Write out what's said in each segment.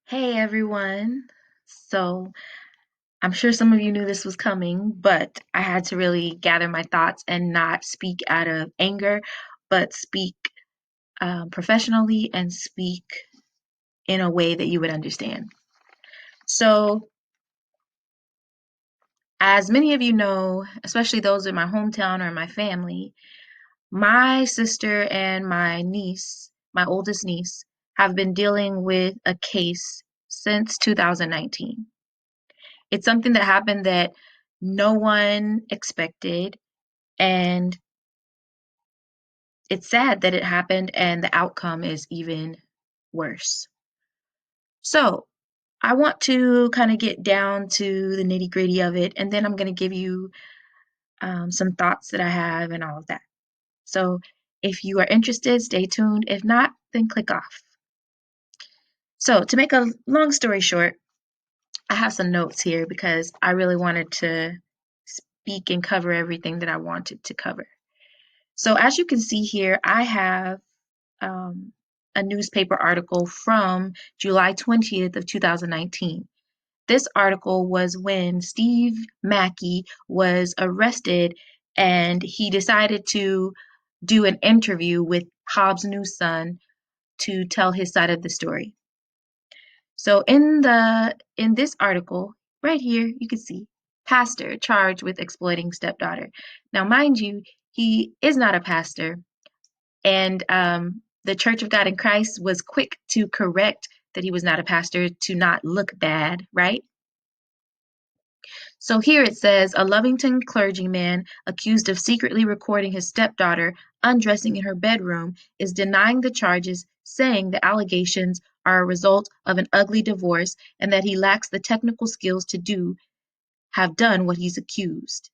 Hey everyone. So, I'm sure some of you knew this was coming, but I had to really gather my thoughts and not speak out of anger, but speak professionally and speak in a way that you would understand. So, as many of you know, especially those in my hometown or my family, my sister and my niece, my oldest niece, have been dealing with a case since 2019. It's something that happened that no one expected, and it's sad that it happened, and the outcome is even worse. So, I want to kind of get down to the nitty-gritty of it, and then I'm going to give you some thoughts that I have and all of that. So, if you are interested, stay tuned. If not, then click off. So, to make a long story short, I have some notes here because I really wanted to speak and cover everything that I wanted to cover. So as you can see here, I have um, a newspaper article from July 20th of 2019. This article was when Steve Mackey was arrested and he decided to do an interview with Hobbs' new son to tell his side of the story. So in this article, right here, you can see pastor charged with exploiting stepdaughter. Now, mind you, he is not a pastor, and the Church of God in Christ was quick to correct that he was not a pastor to not look bad, right? So here it says a Lovington clergyman accused of secretly recording his stepdaughter undressing in her bedroom is denying the charges, saying the allegations are a result of an ugly divorce and that he lacks the technical skills to have done what he's accused.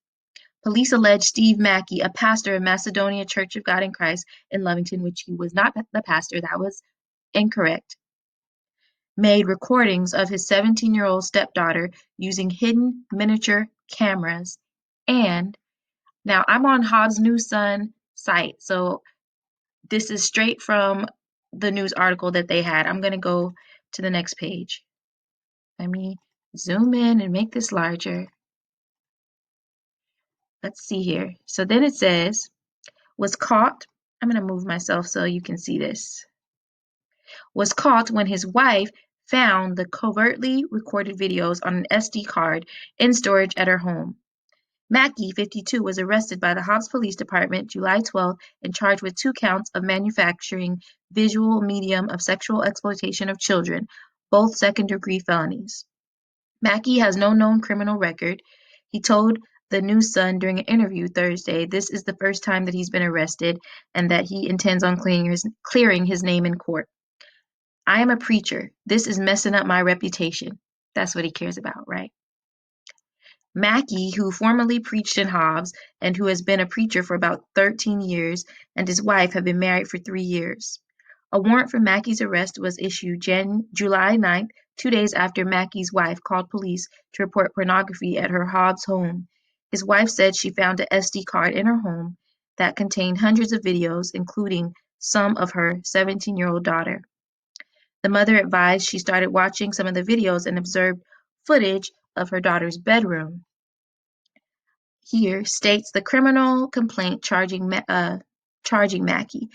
Police allege Steve Mackey, a pastor of Macedonia Church of God in Christ in Lovington, which he was not the pastor, that was incorrect, made recordings of his 17-year-old stepdaughter using hidden miniature cameras. And now I'm on Hobbs' New Sun site, so this is straight from the news article that they had. I'm going to go to the next page. Let me zoom in and make this larger. Let's see here. So then it says, was caught. I'm going to move myself so you can see this. Was caught when his wife found the covertly recorded videos on an SD card in storage at her home. Mackey, 52, was arrested by the Hobbs Police Department July 12th and charged with 2 counts of manufacturing visual medium of sexual exploitation of children, both second-degree felonies. Mackey has no known criminal record. He told the New Sun during an interview Thursday this is the first time that he's been arrested and that he intends on clearing his name in court. I am a preacher. This is messing up my reputation. That's what he cares about, right? Mackey, who formerly preached in Hobbs and who has been a preacher for about 13 years, and his wife have been married for 3 years. A warrant for Mackey's arrest was issued July 9th, 2 days after Mackey's wife called police to report pornography at her Hobbs home. His wife said she found an SD card in her home that contained hundreds of videos, including some of her 17-year-old daughter. The mother advised she started watching some of the videos and observed footage of her daughter's bedroom. Here states the criminal complaint charging Mackey.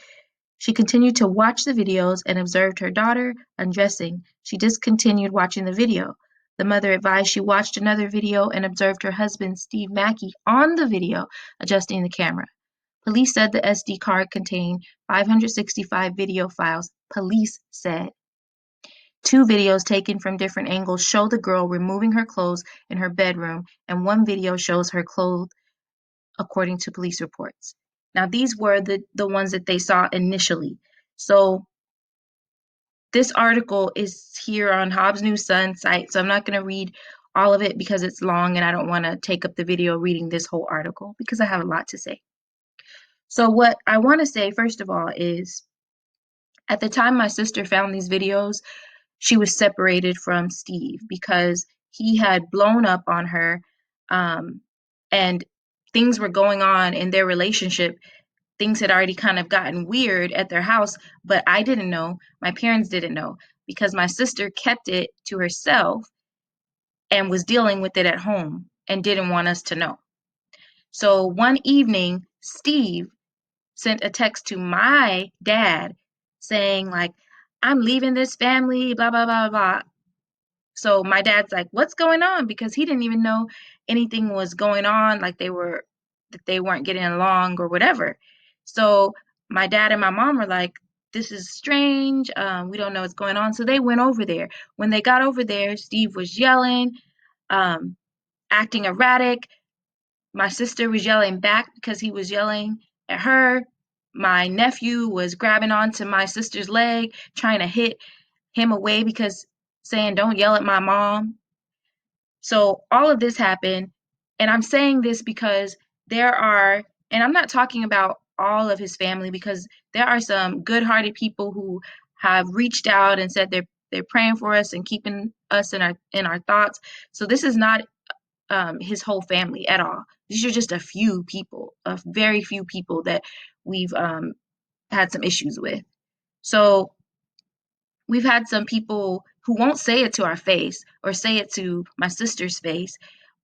She continued to watch the videos and observed her daughter undressing. She discontinued watching the video. The mother advised she watched another video and observed her husband, Steve Mackey, on the video, adjusting the camera. Police said the SD card contained 565 video files. Police said. 2 videos taken from different angles show the girl removing her clothes in her bedroom, and one video shows her clothed, according to police reports. Now, these were the ones that they saw initially. So this article is here on Hobbs New Sun site, so I'm not going to read all of it because it's long and I don't want to take up the video reading this whole article because I have a lot to say. So what I want to say, first of all, is at the time my sister found these videos, she was separated from Steve because he had blown up on her, and things were going on in their relationship. Things had already kind of gotten weird at their house, but I didn't know. My parents didn't know. because my sister kept it to herself and was dealing with it at home and didn't want us to know. So one evening, Steve sent a text to my dad saying, like, I'm leaving this family, blah, blah, blah, blah. So my dad's like, what's going on? Because he didn't even know anything was going on, like that they weren't getting along or whatever. So my dad and my mom were like, this is strange. We don't know what's going on. So they went over there. When they got over there, Steve was yelling, um, acting erratic. My sister was yelling back because he was yelling at her. My nephew was grabbing onto my sister's leg, trying to hit him away because saying, don't yell at my mom. So all of this happened. And I'm saying this because there are, and I'm not talking about all of his family, because there are some good-hearted people who have reached out and said they're praying for us and keeping us in our thoughts. So this is not his whole family at all. These are just a few people, a very few people that we've had some issues with. So we've had some people who won't say it to our face or say it to my sister's face,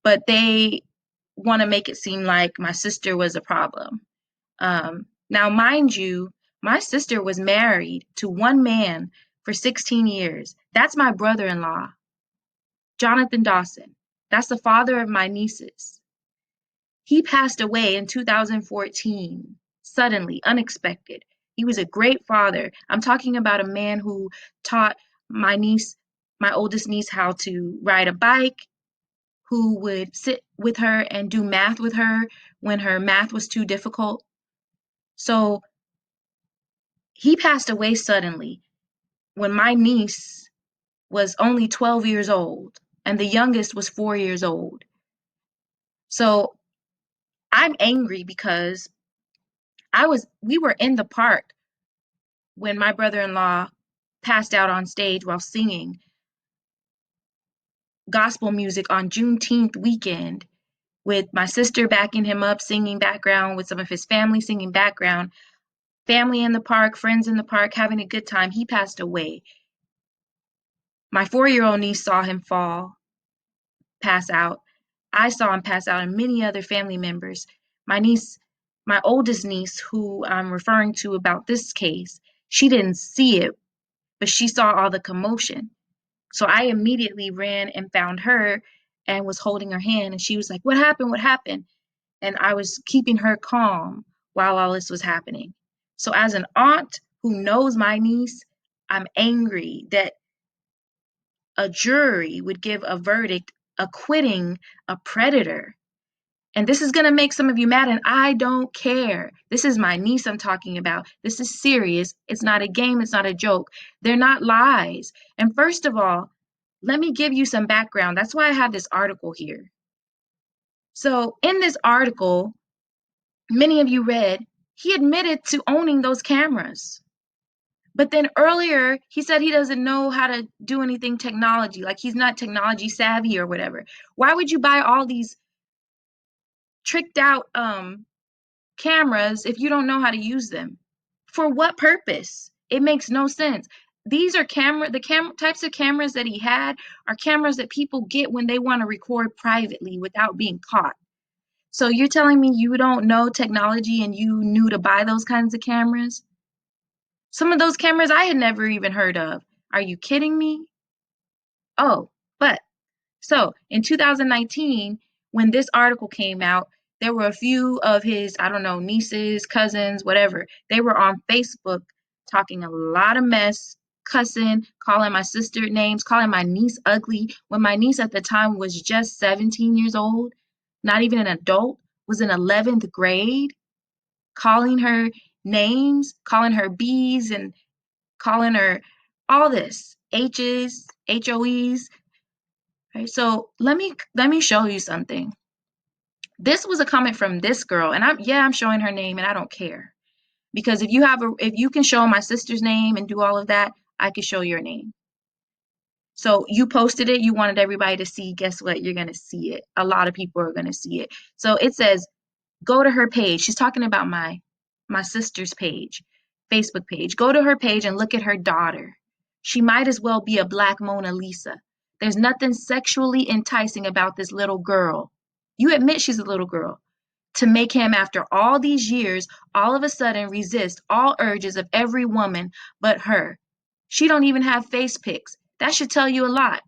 but they want to make it seem like my sister was a problem. Now, mind you, my sister was married to one man for 16 years. That's my brother-in-law, Jonathan Dawson. That's the father of my nieces. He passed away in 2014, suddenly, unexpected. He was a great father. I'm talking about a man who taught my niece, my oldest niece, how to ride a bike, who would sit with her and do math with her when her math was too difficult. So he passed away suddenly when my niece was only 12 years old and the youngest was 4 years old. So I'm angry because we were in the park when my brother-in-law passed out on stage while singing gospel music on Juneteenth weekend, with my sister backing him up, singing background, with some of his family singing background, family in the park, friends in the park, having a good time. He passed away. My 4-year-old niece saw him pass out. I saw him pass out, and many other family members. My niece, my oldest niece, who I'm referring to about this case, she didn't see it, but she saw all the commotion. So I immediately ran and found her and was holding her hand. And she was like, what happened? What happened? And I was keeping her calm while all this was happening. So as an aunt who knows my niece, I'm angry that a jury would give a verdict acquitting a predator. And this is going to make some of you mad, and I don't care. This is my niece I'm talking about. This is serious. It's not a game. It's not a joke. They're not lies. And first of all, let me give you some background. That's why I have this article here. So in this article, many of you read, he admitted to owning those cameras. But then earlier, he said he doesn't know how to do anything technology, like he's not technology savvy or whatever. Why would you buy all these tricked out cameras if you don't know how to use them? For what purpose? It makes no sense. These are types of cameras that he had are cameras that people get when they want to record privately without being caught. So you're telling me you don't know technology and you knew to buy those kinds of cameras? Some of those cameras I had never even heard of. Are you kidding me? Oh, but so in 2019, when this article came out, there were a few of his, I don't know, nieces, cousins, whatever. They were on Facebook talking a lot of mess, cussing, calling my sister names, calling my niece ugly, when my niece at the time was just 17 years old, not even an adult, was in 11th grade, calling her names, calling her B's and calling her all this, H's, HOE's. Right? So let me show you something. This was a comment from this girl, and I'm showing her name, and I don't care, because if you can show my sister's name and do all of that, I can show your name. So you posted it, you wanted everybody to see. Guess what? You're gonna see it. A lot of people are gonna see it. So it says, go to her page. She's talking about my sister's page, Facebook page. Go to her page and look at her daughter. She might as well be a black Mona Lisa. There's nothing sexually enticing about this little girl. You admit she's a little girl. To make him, after all these years, all of a sudden resist all urges of every woman but her. She don't even have face pics. That should tell you a lot.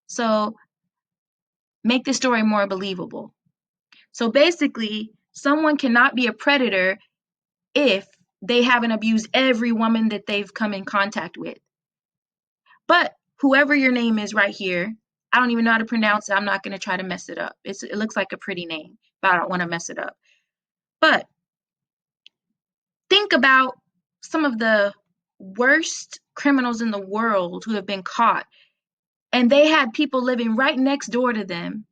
So make the story more believable. So basically, someone cannot be a predator if they haven't abused every woman that they've come in contact with. But whoever your name is right here, I don't even know how to pronounce it. I'm not going to try to mess it up. It looks like a pretty name, but I don't want to mess it up. But think about some of the worst criminals in the world who have been caught, and they had people living right next door to them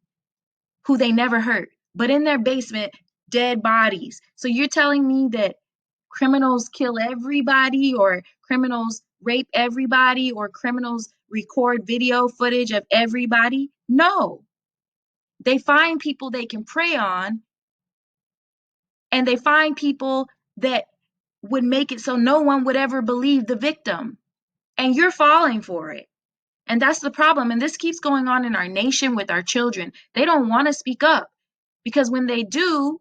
who they never hurt, but in their basement, dead bodies. So you're telling me that criminals kill everybody, or criminals rape everybody, or criminals record video footage of everybody? No. They find people they can prey on, and they find people that would make it so no one would ever believe the victim. And you're falling for it. And that's the problem. And this keeps going on in our nation with our children. They don't want to speak up, because when they do,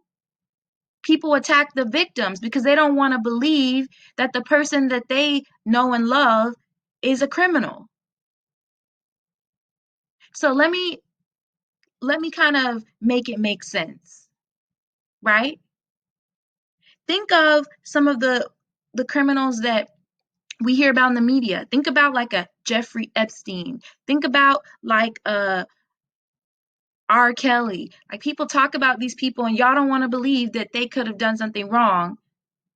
people attack the victims because they don't want to believe that the person that they know and love is a criminal. So let me kind of make it make sense, right? Think of some of the criminals that we hear about in the media. Think about like a Jeffrey Epstein. Think about like R. Kelly. Like, people talk about these people and y'all don't want to believe that they could have done something wrong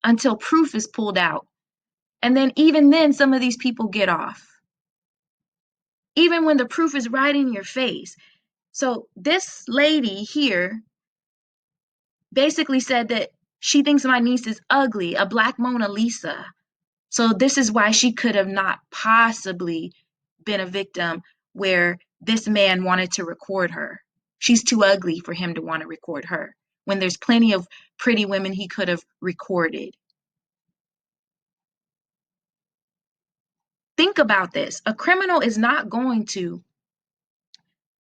until proof is pulled out. And then even then, some of these people get off, even when the proof is right in your face. So this lady here basically said that she thinks my niece is ugly, a black Mona Lisa. So this is why she could have not possibly been a victim where this man wanted to record her. She's too ugly for him to want to record her, when there's plenty of pretty women he could have recorded. Think about this. A criminal is not going to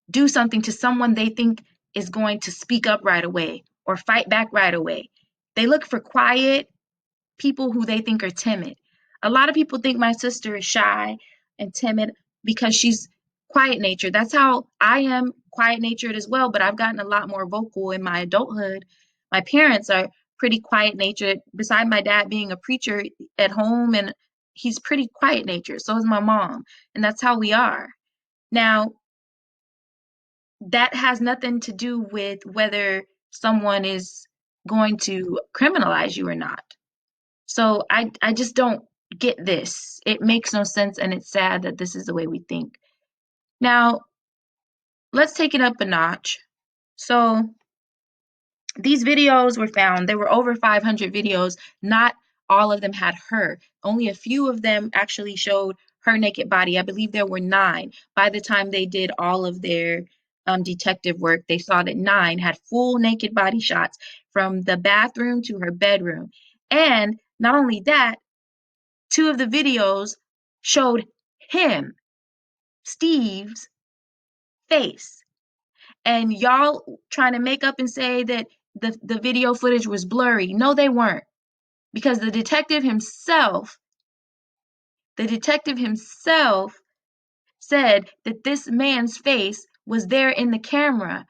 do something to someone they think is going to speak up right away or fight back right away. They look for quiet people who they think are timid. A lot of people think my sister is shy and timid because she's quiet natured. That's how I am, quiet natured as well, but I've gotten a lot more vocal in my adulthood. My parents are pretty quiet natured, beside my dad being a preacher at home, and he's pretty quiet natured. So is my mom, and that's how we are. Now, that has nothing to do with whether someone is going to criminalize you or not. So I just don't get this. It makes no sense, and it's sad that this is the way we think. Now, let's take it up a notch. So these videos were found. There were over 500 videos. Not all of them had her. Only a few of them actually showed her naked body. I believe there were 9. By the time they did all of their detective work, they saw that 9 had full naked body shots from the bathroom to her bedroom. And not only that, 2 of the videos showed him, Steve's face. And y'all trying to make up and say that the video footage was blurry. No, they weren't. Because the detective himself said that this man's face was there in the camera,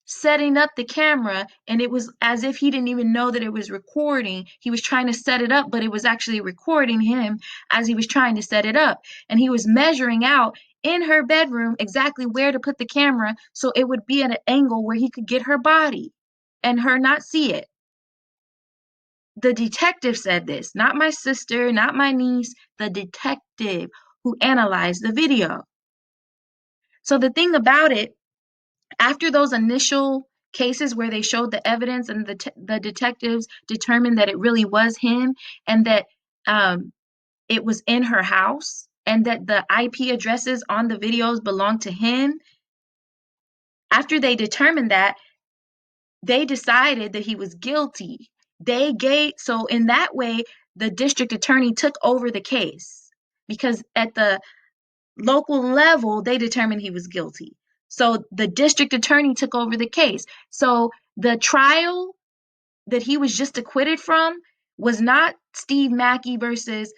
setting up the camera, and it was as if he didn't even know that it was recording. He was trying to set it up, but it was actually recording him as he was trying to set it up. And he was measuring out in her bedroom exactly where to put the camera so it would be at an angle where he could get her body and her not see it. The detective said this, not my sister, not my niece, the detective who analyzed the video. So the thing about it, after those initial cases where they showed the evidence and the detectives determined that it really was him, and that it was in her house, and that the IP addresses on the videos belonged to him, after they determined that, they decided that he was guilty. So in that way, the district attorney took over the case because at the local level, they determined he was guilty. So the district attorney took over the case. So the trial that he was just acquitted from was not Steve Mackey versus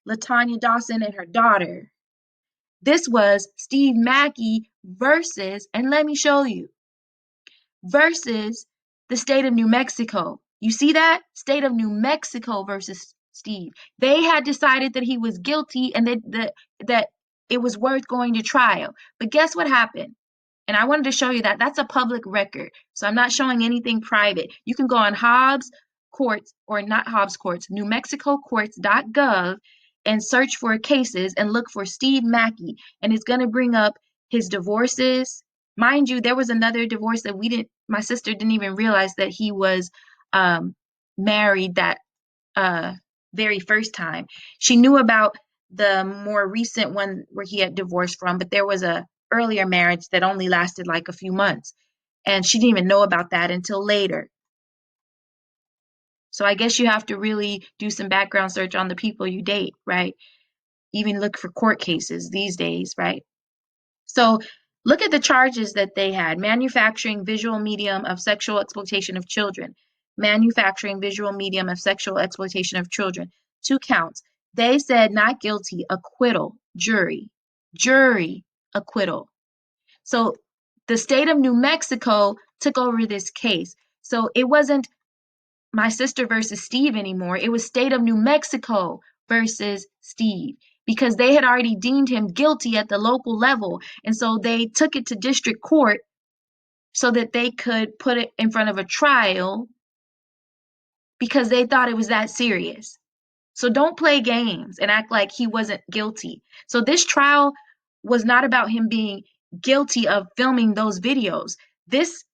LaTanya Dawson and her daughter. This was Steve Mackey versus, and let me show you, versus the state of New Mexico. You see that? State of New Mexico versus Steve. They had decided that he was guilty and that it was worth going to trial. But guess what happened? And I wanted to show you that that's a public record. So I'm not showing anything private. You can go on Hobbs Courts, or not Hobbs Courts, NewMexicoCourts.gov, and search for cases and look for Steve Mackey. And it's going to bring up his divorces. Mind you, there was another divorce that my sister didn't even realize that he was married that uh, very first time. She knew about the more recent one where he had divorced from, but there was a earlier marriage that only lasted like a few months, and she didn't even know about that until later. So I guess you have to really do some background search on the people you date, right? Even look for court cases these days, right? So look at the charges that they had: manufacturing visual medium of sexual exploitation of children, manufacturing visual medium of sexual exploitation of children, 2 counts. They said not guilty, acquittal, jury, acquittal. So the state of New Mexico took over this case. So it wasn't my sister versus Steve anymore. It was state of New Mexico versus Steve, because they had already deemed him guilty at the local level. And so they took it to district court so that they could put it in front of a trial because they thought it was that serious. So don't play games and act like he wasn't guilty. So this trial was not about him being guilty of filming those videos. This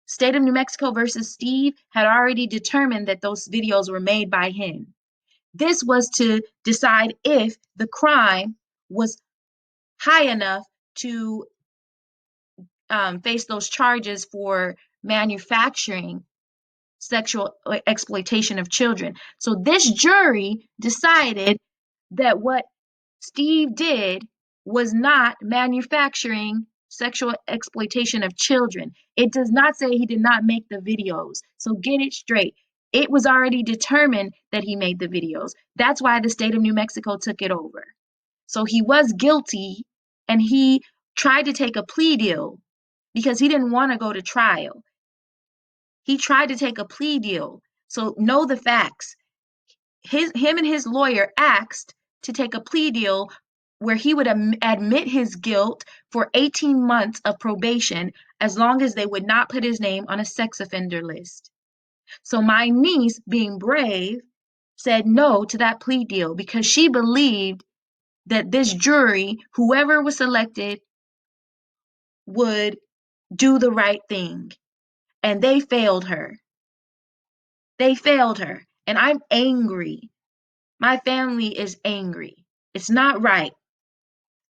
state of New Mexico versus Steve had already determined that those videos were made by him. This was to decide if the crime was high enough to face those charges for manufacturing sexual exploitation of children. So this jury decided that what Steve did was not manufacturing sexual exploitation of children. It does not say he did not make the videos. So get it straight. It was already determined that he made the videos. That's why the state of New Mexico took it over. So he was guilty, and he tried to take a plea deal because he didn't want to go to trial. He tried to take a plea deal. So know the facts. Him and his lawyer asked to take a plea deal where he would admit his guilt for 18 months of probation as long as they would not put his name on a sex offender list. So my niece, being brave, said no to that plea deal because she believed that this jury, whoever was selected, would do the right thing. And they failed her. They failed her. And I'm angry. My family is angry. It's not right.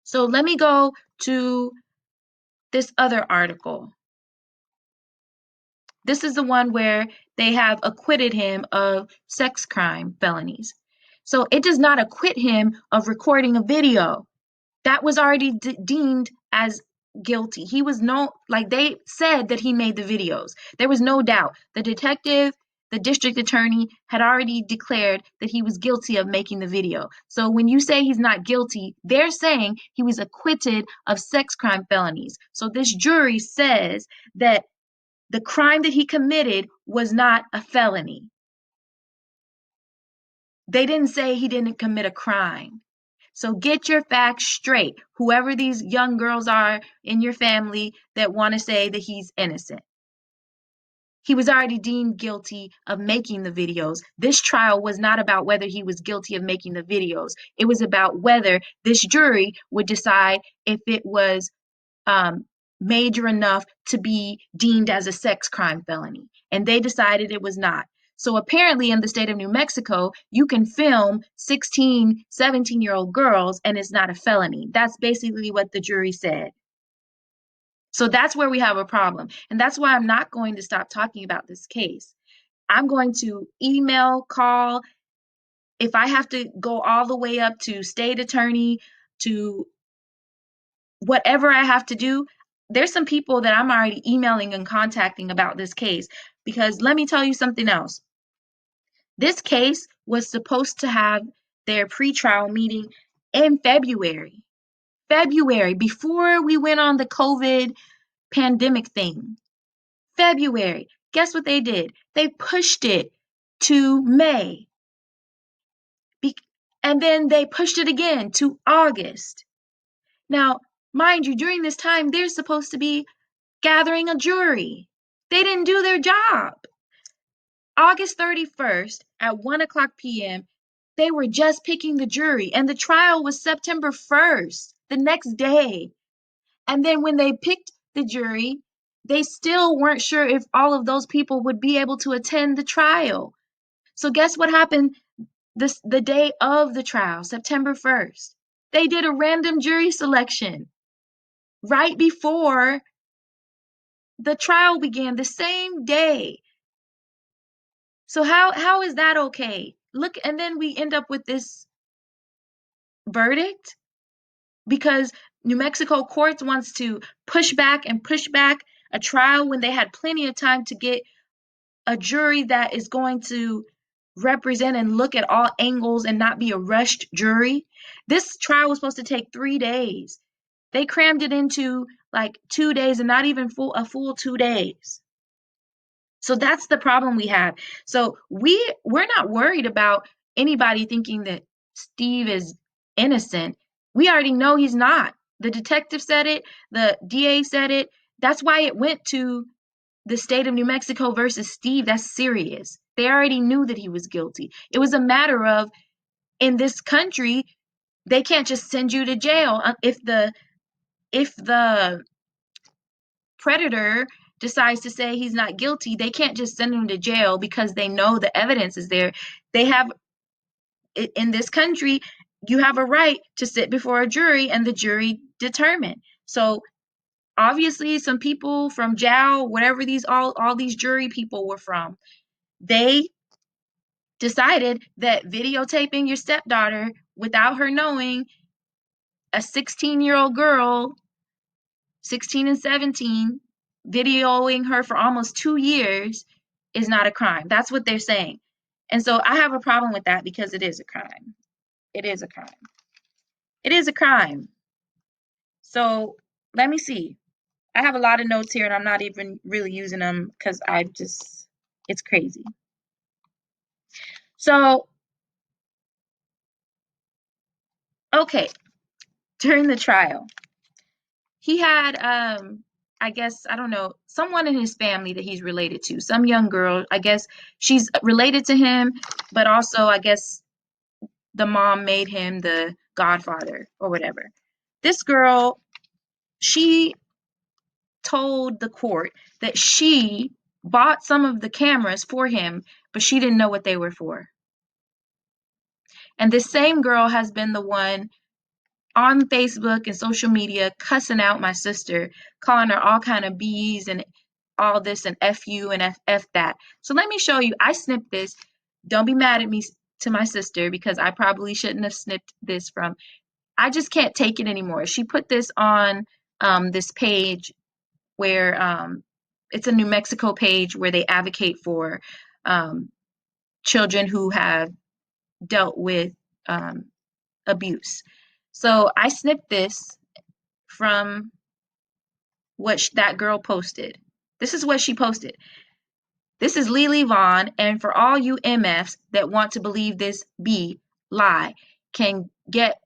So let me go to this other article. This is the one where they have acquitted him of sex crime felonies. So it does not acquit him of recording a video. That was already deemed as guilty. He was like they said that he made the videos. There was no doubt. The detective, the district attorney had already declared that he was guilty of making the video. So when you say he's not guilty, they're saying he was acquitted of sex crime felonies. So this jury says that the crime that he committed was not a felony. They didn't say he didn't commit a crime. So get your facts straight, whoever these young girls are in your family that want to say that he's innocent. He was already deemed guilty of making the videos. This trial was not about whether he was guilty of making the videos. It was about whether this jury would decide if it was major enough to be deemed as a sex crime felony. And they decided it was not. So apparently in the state of New Mexico, you can film 16, 17-year-old girls and it's not a felony. That's basically what the jury said. So that's where we have a problem. And that's why I'm not going to stop talking about this case. I'm going to email, call, if I have to go all the way up to state attorney, to whatever I have to do, there's some people that I'm already emailing and contacting about this case. Because let me tell you something else. This case was supposed to have their pretrial meeting in February. February, before we went on the COVID pandemic thing. February. Guess what they did? They pushed it to May. And then they pushed it again to August. Now, mind you, during this time, they're supposed to be gathering a jury. They didn't do their job. August 31st at 1 o'clock p.m., they were just picking the jury, and the trial was September 1st, the next day. And then when they picked the jury, they still weren't sure if all of those people would be able to attend the trial. So guess what happened the day of the trial, September 1st? They did a random jury selection right before the trial began, the same day. So how is that okay? Look, and then we end up with this verdict because New Mexico courts wants to push back and push back a trial when they had plenty of time to get a jury that is going to represent and look at all angles and not be a rushed jury. This trial was supposed to take 3 days. They crammed it into like 2 days and not even a full 2 days. So that's the problem we have. So we're not worried about anybody thinking that Steve is innocent. We already know he's not. The detective said it, the DA said it. That's why it went to the state of New Mexico versus Steve. That's serious. They already knew that he was guilty. It was a matter of, in this country, they can't just send you to jail if the predator decides to say he's not guilty. They can't just send him to jail because they know the evidence is there. They have, in this country, you have a right to sit before a jury and the jury determine. So obviously some people from jail, whatever these all these jury people were from, they decided that videotaping your stepdaughter without her knowing, a 16-year-old girl, 16 and 17, videoing her for almost 2 years is not a crime. That's what they're saying. And so I have a problem with that because it is a crime. It is a crime. It is a crime. So let me see. I have a lot of notes here and I'm not even really using them because it's crazy. So, okay, during the trial, he had, I guess, I don't know, someone in his family that he's related to, some young girl. I guess she's related to him, but also I guess the mom made him the godfather or whatever. This girl, she told the court that she bought some of the cameras for him, but she didn't know what they were for. And this same girl has been the one on Facebook and social media cussing out my sister, calling her all kind of B's and all this and F you and F that. So let me show you. I snipped this. Don't be mad at me to my sister because I probably shouldn't have snipped this from. I just can't take it anymore. She put this on this page where it's a New Mexico page where they advocate for children who have dealt with abuse. So I snipped this from what that girl posted. This is what she posted. This is Lily Vaughn, and for all you MFs that want to believe this B lie, can get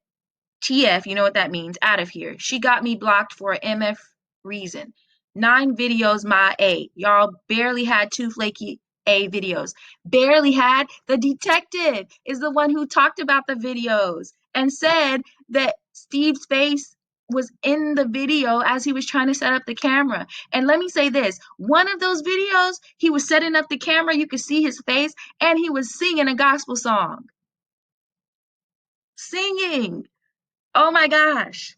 TF, you know what that means, out of here. She got me blocked for an MF reason. 9 videos, my A. Y'all barely had 2 flaky A videos. Barely had. The detective is the one who talked about the videos and said that Steve's face was in the video as he was trying to set up the camera. And let me say this, one of those videos, he was setting up the camera, you could see his face, and he was singing a gospel song. Singing. Oh my gosh.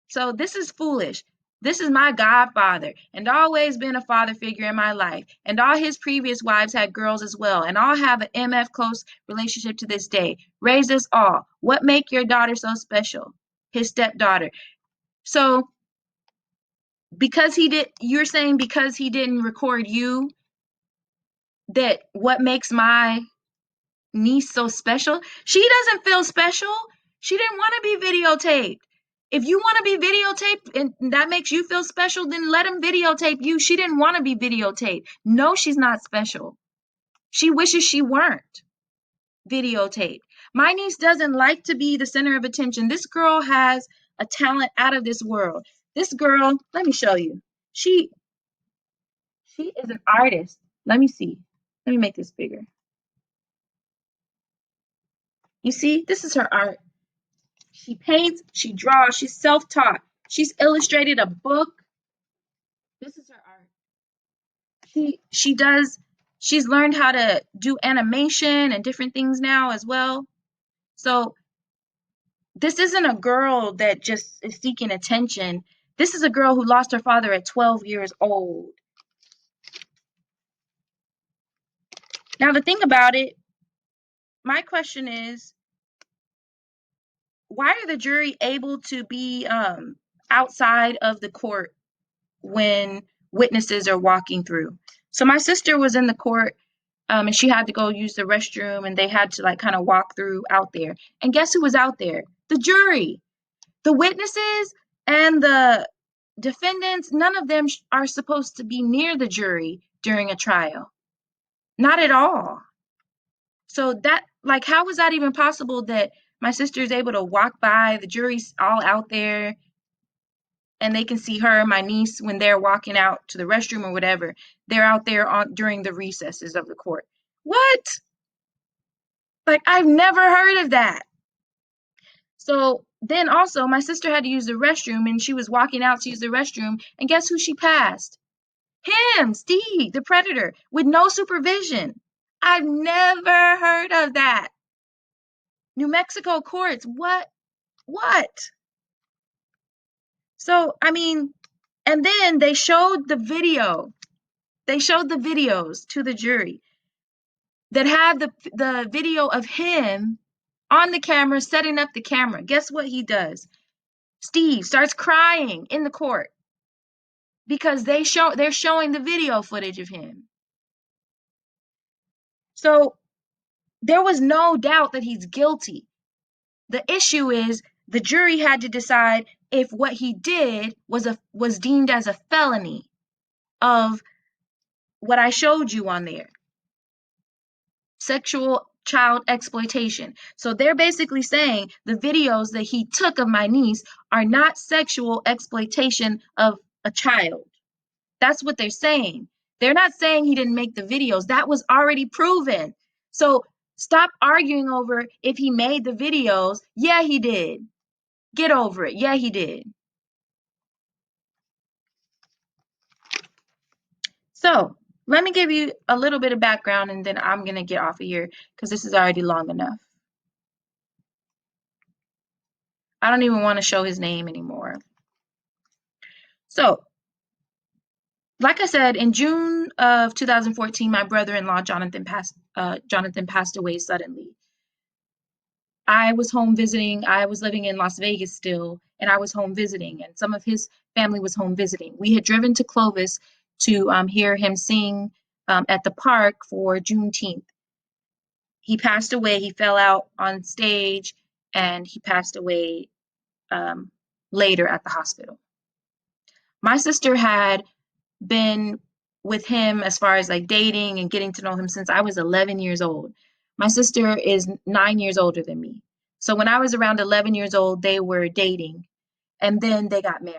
So this is foolish. This is my godfather, and always been a father figure in my life. And all his previous wives had girls as well, and all have an MF close relationship to this day. Raised us all. What make your daughter so special? His stepdaughter. So you're saying because he didn't record you, that what makes my niece so special? She doesn't feel special. She didn't want to be videotaped. If you want to be videotaped and that makes you feel special, then let him videotape you. She didn't want to be videotaped. No, she's not special. She wishes she weren't videotaped. My niece doesn't like to be the center of attention. This girl has a talent out of this world. This girl, let me show you. She is an artist. Let me see. Let me make this bigger. You see, this is her art. She paints, she draws, she's self-taught. She's illustrated a book. This is her art. She's learned how to do animation and different things now as well. So this isn't a girl that just is seeking attention. This is a girl who lost her father at 12 years old. Now the thing about it, my question is, why are the jury able to be outside of the court when witnesses are walking through? So my sister was in the court, and she had to go use the restroom, and they had to like kind of walk through out there. And guess who was out there? The jury. The witnesses and the defendants, none of them are supposed to be near the jury during a trial. Not at all. So that, like, how was that even possible that my sister is able to walk by, the jury's all out there, and they can see her, my niece, when they're walking out to the restroom or whatever. They're out there during the recesses of the court. What? Like, I've never heard of that. So then also, my sister had to use the restroom, and she was walking out to use the restroom, and guess who she passed? Him, Steve, the predator, with no supervision. I've never heard of that. New Mexico courts, what? What? So, I mean, and then they showed the video. They showed the videos to the jury that have the video of him on the camera, setting up the camera. Guess what he does? Steve starts crying in the court because they're showing the video footage of him. So there was no doubt that he's guilty. The issue is the jury had to decide if what he did was deemed as a felony of what I showed you on there. Sexual child exploitation. So they're basically saying the videos that he took of my niece are not sexual exploitation of a child. That's what they're saying. They're not saying he didn't make the videos. That was already proven. So stop arguing over if he made the videos. Yeah, he did. Get over it. Yeah, he did. So let me give you a little bit of background, and then I'm going to get off of here because this is already long enough. I don't even want to show his name anymore. So, like I said, in June of 2014, my brother-in-law Jonathan passed away suddenly. I was home visiting. I was living in Las Vegas still, and I was home visiting, and some of his family was home visiting. We had driven to Clovis to hear him sing at the park for Juneteenth. He passed away. He fell out on stage, and he passed away later at the hospital. My sister had been with him as far as like dating and getting to know him since I was 11 years old. My sister is 9 years older than me. So when I was around 11 years old, they were dating, and then they got married.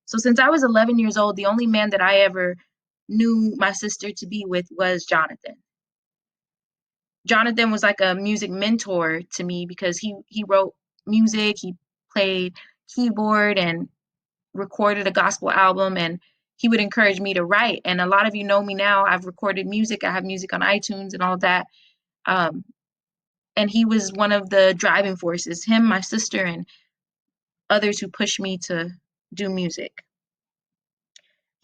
So since I was 11 years old, the only man that I ever knew my sister to be with was Jonathan. Jonathan was like a music mentor to me because he wrote music, he played keyboard and recorded a gospel album, and he would encourage me to write. And a lot of you know me now. I've recorded music. I have music on iTunes and all of that. And he was one of the driving forces, him, my sister, and others who pushed me to do music.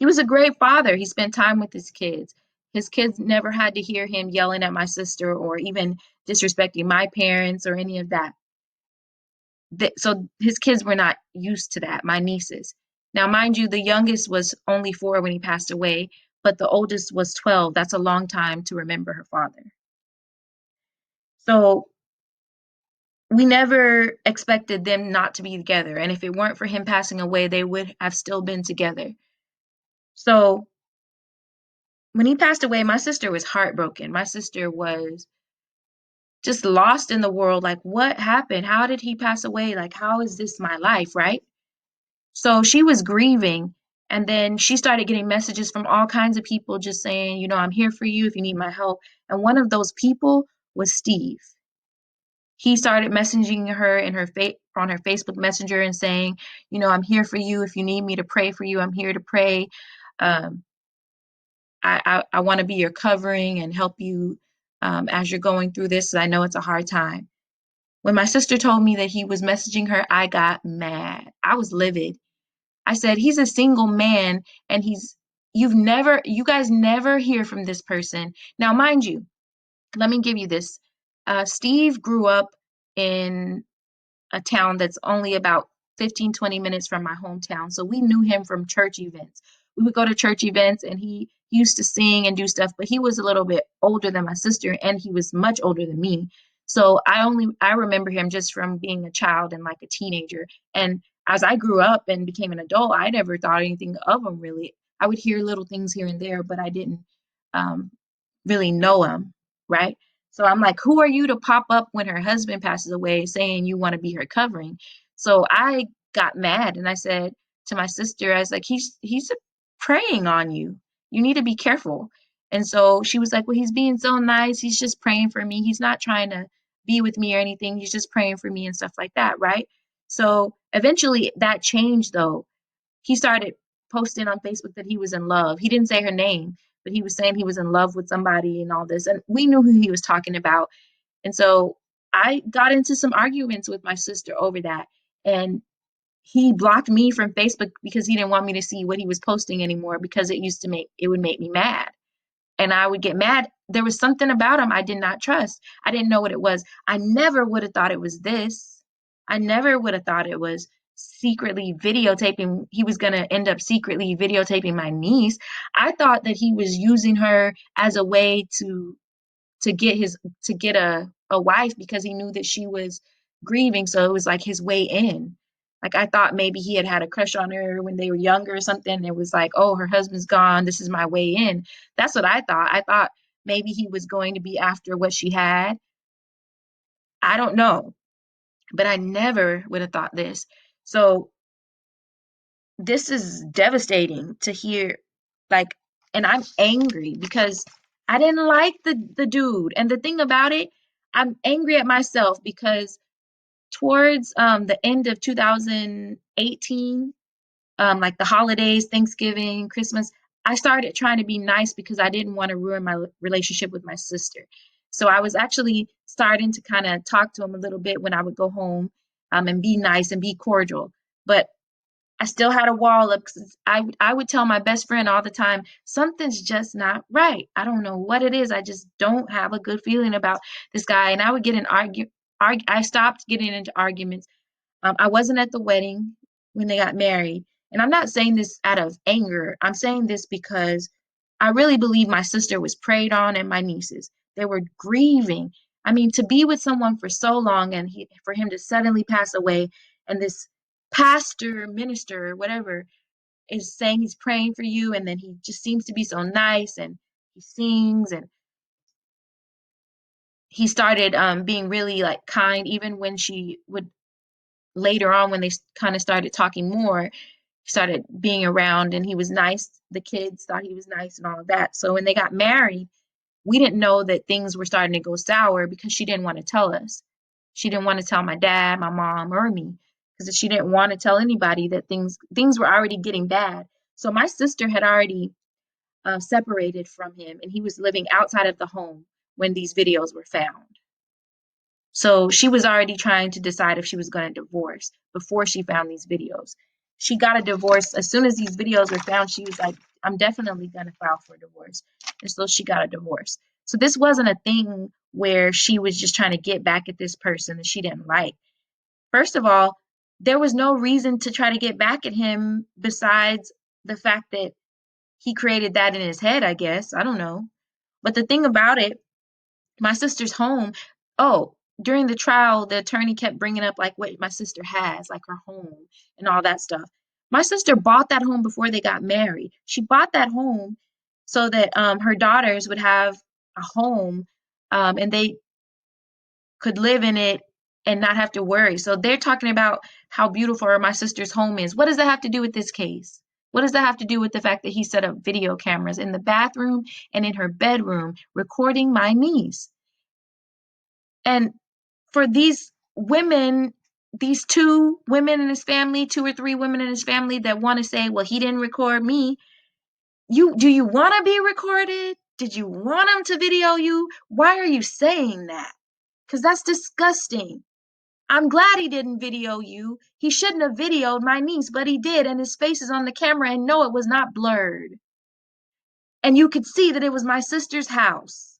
He was a great father. He spent time with his kids. His kids never had to hear him yelling at my sister or even disrespecting my parents or any of that. So his kids were not used to that, my nieces. Now, mind you, the youngest was only 4 when he passed away, but the oldest was 12. That's a long time to remember her father. So we never expected them not to be together. And if it weren't for him passing away, they would have still been together. So when he passed away, my sister was heartbroken. My sister was just lost in the world. Like, what happened? How did he pass away? Like, how is this my life, right? So she was grieving. And then she started getting messages from all kinds of people just saying, I'm here for you if you need my help. And one of those people was Steve. He started messaging her in her on her Facebook Messenger and saying, I'm here for you. If you need me to pray for you, I'm here to pray. Um, I want to be your covering and help you as you're going through this. I know it's a hard time. When my sister told me that he was messaging her, I got mad. I was livid. I said, he's a single man and you guys never hear from this person. Now, mind you, let me give you this. Steve grew up in a town that's only about 15, 20 minutes from my hometown. So we knew him from church events. We would go to church events and he used to sing and do stuff, but he was a little bit older than my sister and he was much older than me. So I remember him just from being a child and like a teenager. And as I grew up and became an adult, I never thought anything of him really. I would hear little things here and there, but I didn't um, really know him, right? So I'm like, who are you to pop up when her husband passes away saying you want to be her covering? So I got mad and I said to my sister, I was like, he's preying on you. You need to be careful. And so she was like, well, he's being so nice. He's just praying for me. He's not trying to be with me or anything. He's just praying for me and stuff like that, right? So eventually that changed though. He started posting on Facebook that he was in love. He didn't say her name, but he was saying he was in love with somebody and all this. And we knew who he was talking about. And so I got into some arguments with my sister over that. And he blocked me from Facebook because he didn't want me to see what he was posting anymore because it would make me mad. And I would get mad. There was something about him I did not trust. I didn't know what it was. I never would have thought it was this. I never would have thought it was secretly videotaping. He was going to end up secretly videotaping my niece. I thought that he was using her as a way to get a wife because he knew that she was grieving, so it was like his way in. Like I thought maybe he had a crush on her when they were younger or something. It was like, oh, her husband's gone, this is my way in. That's what I thought maybe he was going to be after what she had. I don't know, but I never would have thought this. So this is devastating to hear, like, and I'm angry because I didn't like the dude. And the thing about it, I'm angry at myself because towards the end of 2018, like the holidays, Thanksgiving, Christmas, I started trying to be nice because I didn't want to ruin my relationship with my sister. So I was actually starting to kind of talk to him a little bit when I would go home, and be nice and be cordial. But I still had a wall up because I would tell my best friend all the time, something's just not right. I don't know what it is. I just don't have a good feeling about this guy. And I would get in I stopped getting into arguments. I wasn't at the wedding when they got married. And I'm not saying this out of anger. I'm saying this because I really believe my sister was preyed on and my nieces. They were grieving. I mean, to be with someone for so long and for him to suddenly pass away, and this pastor, minister, whatever, is saying he's praying for you, and then he just seems to be so nice and he sings and he started being really like kind even when she would later on when they kind of started talking more, started being around and he was nice. The kids thought he was nice and all of that. So when they got married, we didn't know that things were starting to go sour because she didn't want to tell us. She didn't want to tell my dad, my mom, or me because she didn't want to tell anybody that things were already getting bad. So my sister had already separated from him and he was living outside of the home when these videos were found. So she was already trying to decide if she was going to divorce before she found these videos. She got a divorce as soon as these videos were found. She was like, I'm definitely gonna file for divorce. And so she got a divorce. So this wasn't a thing where she was just trying to get back at this person that she didn't like. First of all, there was no reason to try to get back at him besides the fact that he created that in his head, I guess. I don't know. But the thing about it, my sister's home, oh, during the trial, the attorney kept bringing up like what my sister has, like her home and all that stuff. My sister bought that home before they got married. She bought that home so that her daughters would have a home, and they could live in it and not have to worry. So they're talking about how beautiful my sister's home is. What does that have to do with this case? What does that have to do with the fact that he set up video cameras in the bathroom and in her bedroom recording my niece? And for these women, these two women in his family, two or three women in his family that want to say, well, he didn't record me. Do you want to be recorded? Did you want him to video you? Why are you saying that? Because that's disgusting. I'm glad he didn't video you. He shouldn't have videoed my niece, but he did, and his face is on the camera, and no, it was not blurred. And you could see that it was my sister's house.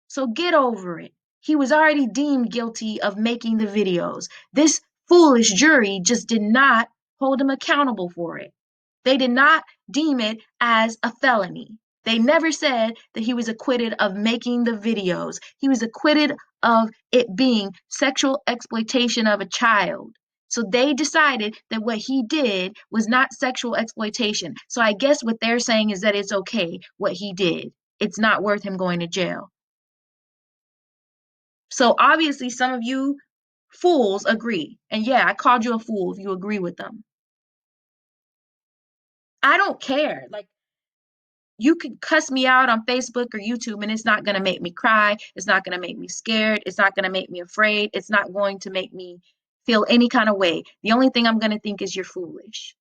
So get over it. He was already deemed guilty of making the videos. This foolish jury just did not hold him accountable for it. They did not deem it as a felony. They never said that he was acquitted of making the videos. He was acquitted of it being sexual exploitation of a child. So they decided that what he did was not sexual exploitation. So I guess what they're saying is that it's okay what he did. It's not worth him going to jail. So obviously some of you fools agree. And yeah, I called you a fool if you agree with them. I don't care. Like, you could cuss me out on Facebook or YouTube and it's not going to make me cry. It's not going to make me scared. It's not going to make me afraid. It's not going to make me feel any kind of way. The only thing I'm going to think is you're foolish.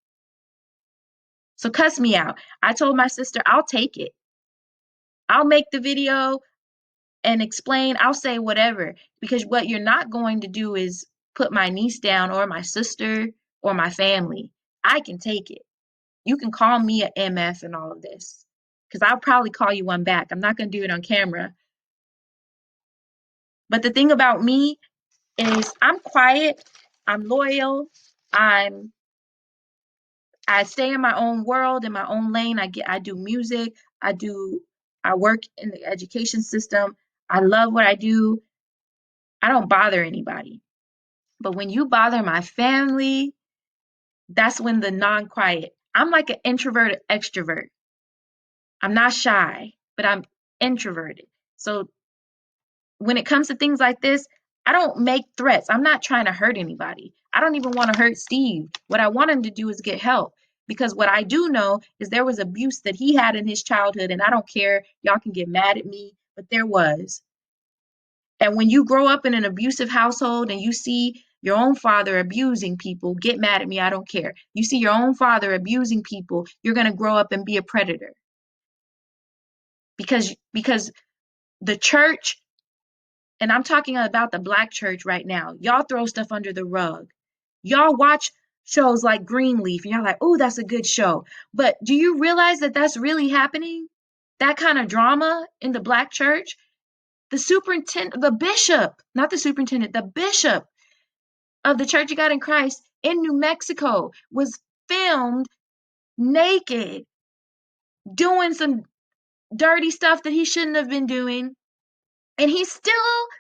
So cuss me out. I told my sister, I'll take it. I'll make the video and explain. I'll say whatever, because what you're not going to do is put my niece down or my sister or my family. I can take it. You can call me a MF and all of this, because I'll probably call you one back. I'm not going to do it on camera. But the thing about me is I'm quiet, I'm loyal, I'm I stay in my own world, in my own lane. I do music, I work in the education system. I love what I do. I don't bother anybody. But when you bother my family, that's when the non-quiet. I'm like an introverted extrovert. I'm not shy, but I'm introverted. So when it comes to things like this, I don't make threats. I'm not trying to hurt anybody. I don't even want to hurt Steve. What I want him to do is get help. Because what I do know is there was abuse that he had in his childhood, and I don't care. Y'all can get mad at me, but there was. And when you grow up in an abusive household and you see your own father abusing people, get mad at me, I don't care. You see your own father abusing people, you're going to grow up and be a predator. Because the church, and I'm talking about the black church right now, y'all throw stuff under the rug. Y'all watch shows like Greenleaf and y'all like, "Oh, that's a good show." But do you realize that that's really happening? That kind of drama in the black church? The superintendent, the bishop, not the superintendent, the bishop of the Church of God in Christ in New Mexico was filmed naked doing some dirty stuff that he shouldn't have been doing. And he's still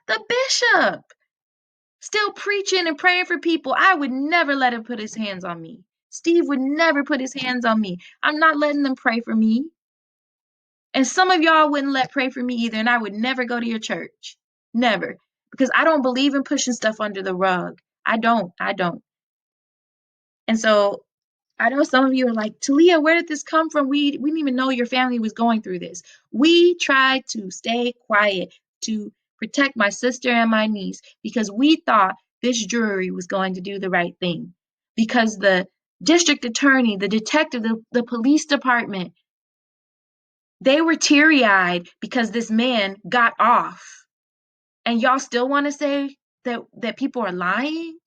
the bishop, still preaching and praying for people. I would never let him put his hands on me. Steve would never put his hands on me. I'm not letting them pray for me. And some of y'all wouldn't let pray for me either. And I would never go to your church. Never. Because I don't believe in pushing stuff under the rug. I don't. I don't. And so I know some of you are like, Talia, where did this come from? We didn't even know your family was going through this. We tried to stay quiet to protect my sister and my niece because we thought this jury was going to do the right thing. Because the district attorney, the detective, the police department, they were teary-eyed because this man got off. And y'all still want to say that people are lying?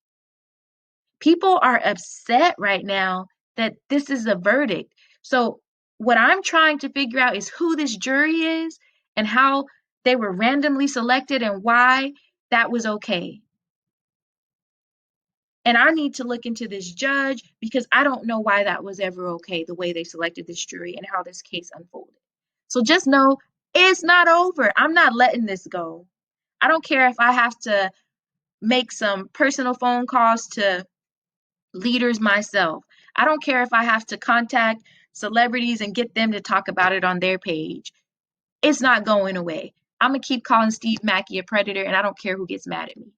People are upset right now that this is a verdict. So what I'm trying to figure out is who this jury is and how they were randomly selected and why that was okay. And I need to look into this judge because I don't know why that was ever okay, the way they selected this jury and how this case unfolded. So just know it's not over. I'm not letting this go. I don't care if I have to make some personal phone calls to leaders myself. I don't care if I have to contact celebrities and get them to talk about it on their page. It's not going away. I'm going to keep calling Steve Mackey a predator, and I don't care who gets mad at me.